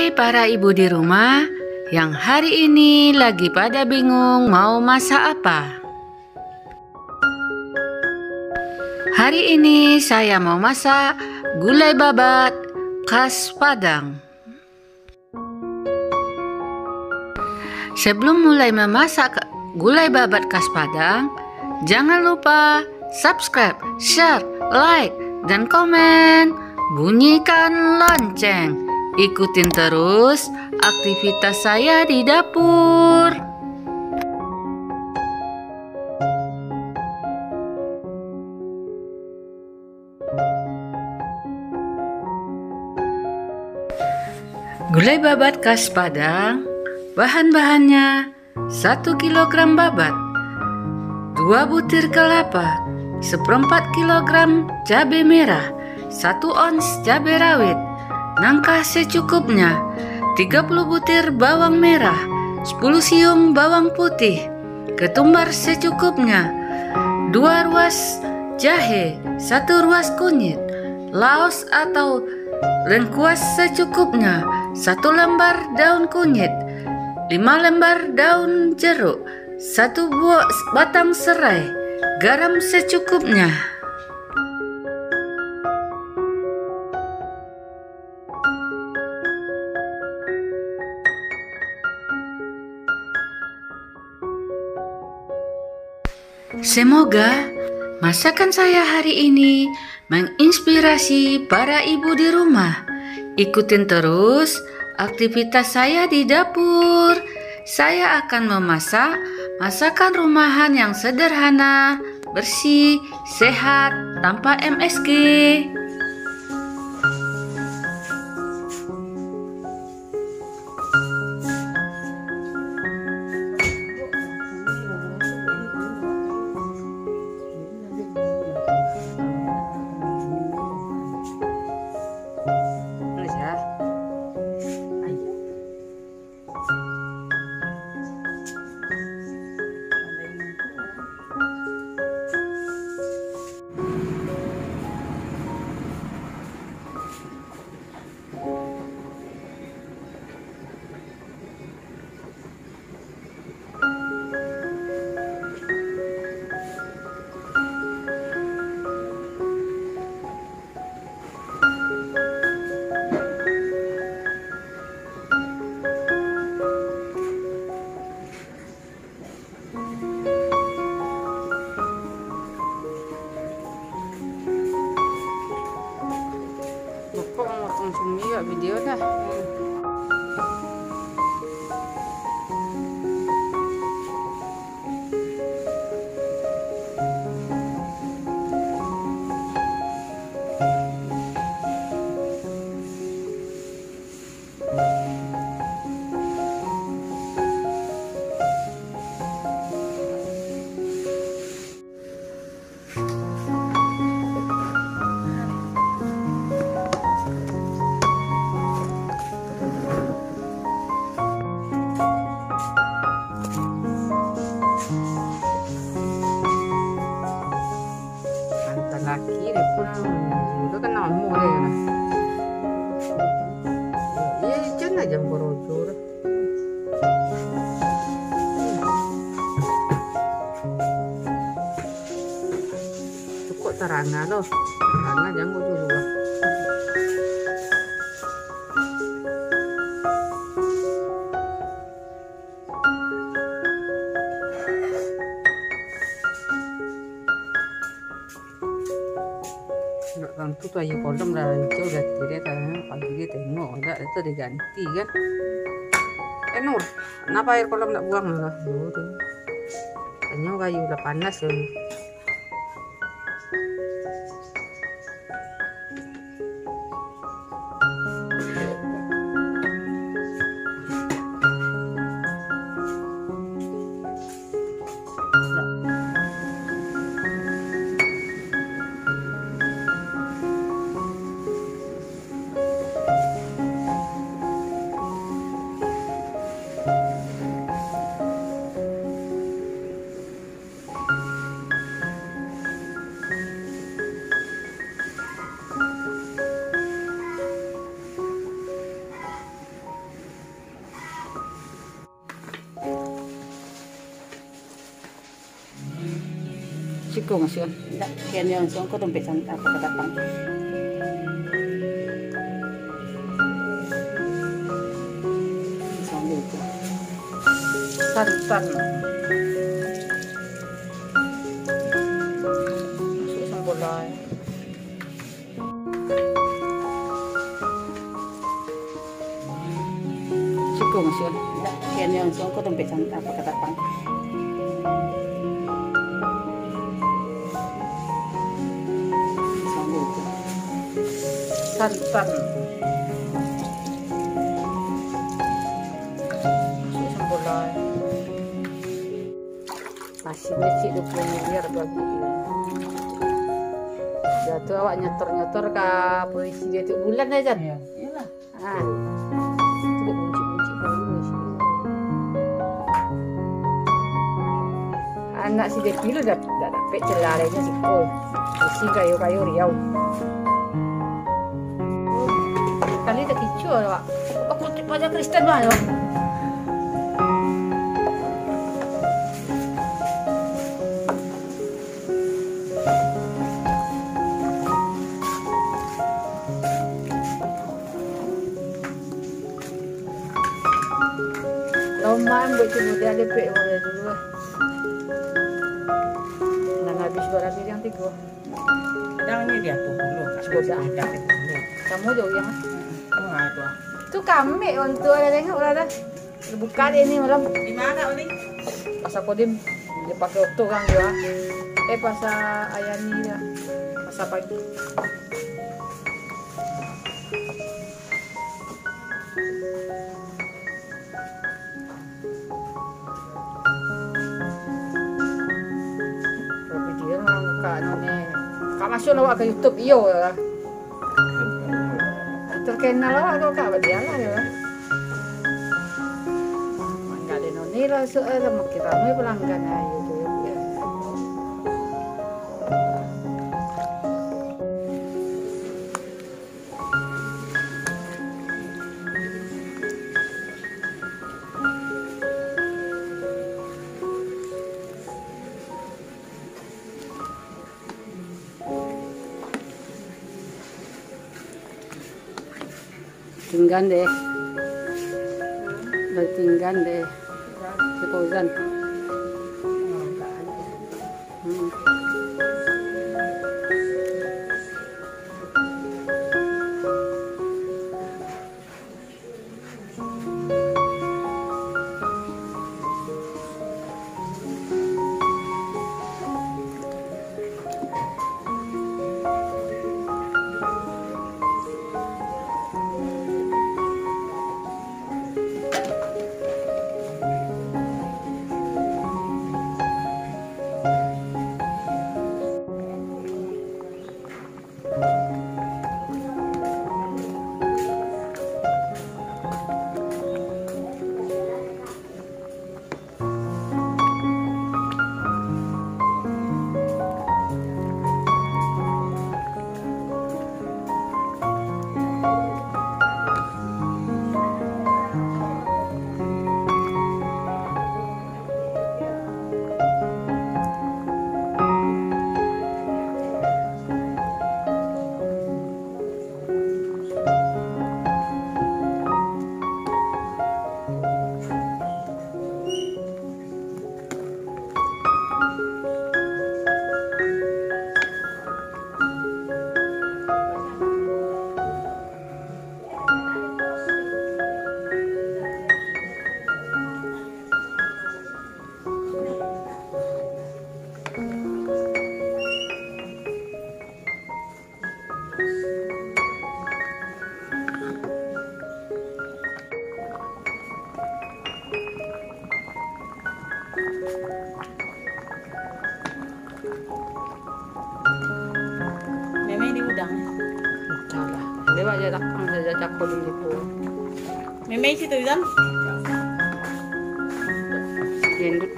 Hai para ibu di rumah yang hari ini lagi pada bingung mau masak apa. Hari ini saya mau masak gulai babat khas Padang. Sebelum mulai memasak gulai babat khas Padang, jangan lupa subscribe, share, like, dan komen. Bunyikan lonceng. Ikutin terus aktivitas saya di dapur. Gulai babat khas Padang, bahan-bahannya 1 kilogram babat, 2 butir kelapa, 1/4 kilogram cabai merah, 1 ons cabai rawit, nangka secukupnya, 30 butir bawang merah, 10 siung bawang putih, ketumbar secukupnya, 2 ruas jahe, 1 ruas kunyit, laos atau lengkuas secukupnya, 1 lembar daun kunyit, 5 lembar daun jeruk, 1 buah batang serai, garam secukupnya. Semoga masakan saya hari ini menginspirasi para ibu di rumah. Ikutin terus aktivitas saya di dapur. Saya akan memasak masakan rumahan yang sederhana, bersih, sehat, tanpa MSG. Langsung lihat video dah. Laki deh pun itu kan namu deh kan. Iya jangan aja borojur. Cukup teranga loh, teranga jangan dulu. Orang tuh aja kodam dah itu udah tidak kan pagi dia tengok enggak itu diganti kan. Nur kenapa air kolam enggak buang lah tuh tanya kayu udah panas loh. sikung sih kan. Tidak, kian yang siang kau dompet apa kedatang. Sambil itu. Santan. Masuk sambal. Sikung sih kan. Tidak, kian yang siang kau dompet apa kedatang. Sambil itu. Santan. Masuk sambal. Masih kecil 20 miliar bagi. Ya tuh awak nyetor ke polisi dia tuh bulan aja. Ya, iyalah. Ah. Itu kunci-kunci baru sih. Anak si Depi lu dah dapet celaranya si Kol. Si kayu-kayu Riau. Kali tak kicu awak. Aku pada Kristen mana? Lomaan buat cuma dia ada pek boleh dulu. Nang habis berapa yang 3. Yang ini dia tuh dulu. Sudah. Dapat dulu. Kamu jauh yang Oh, ada. tu kami untuk ada tengok lah dah. Buka dia ni malam. Di mana Oli? Pasal Kodim dia pakai auto kan dia. Pasal Ayani dah. Pasal pagi. Tapi dia orang buka ni. Kak masuk awak ke YouTube iyo lah. Terkenal awak kau kak dia lah ya. Enggak ada noni lah soalnya makin ramai pelanggan ayo tu. Tinggal deh, tinggal deh, sekolah. Memang di udang. Salah. Dia aja dakang saja cakap dulu tu. Memang situ udang. Gendut.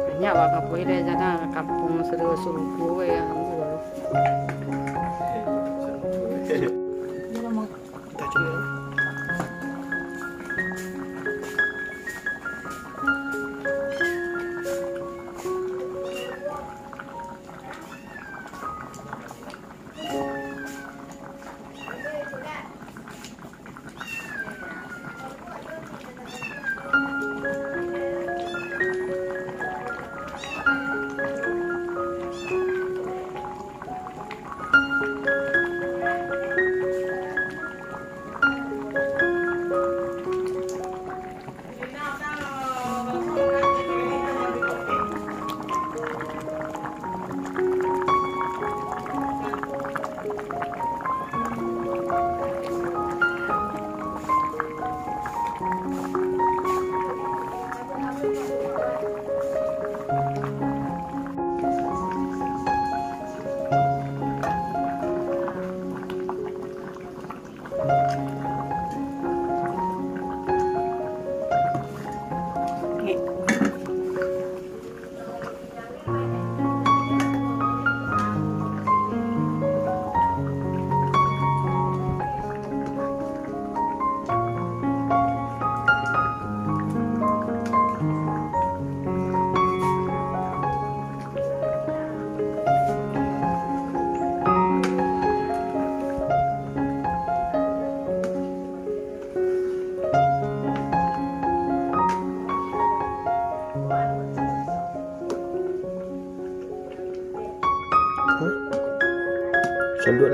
Banyak wak kapoi dia jangan kampung seru suruh ya kamu.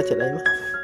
macet aja mah.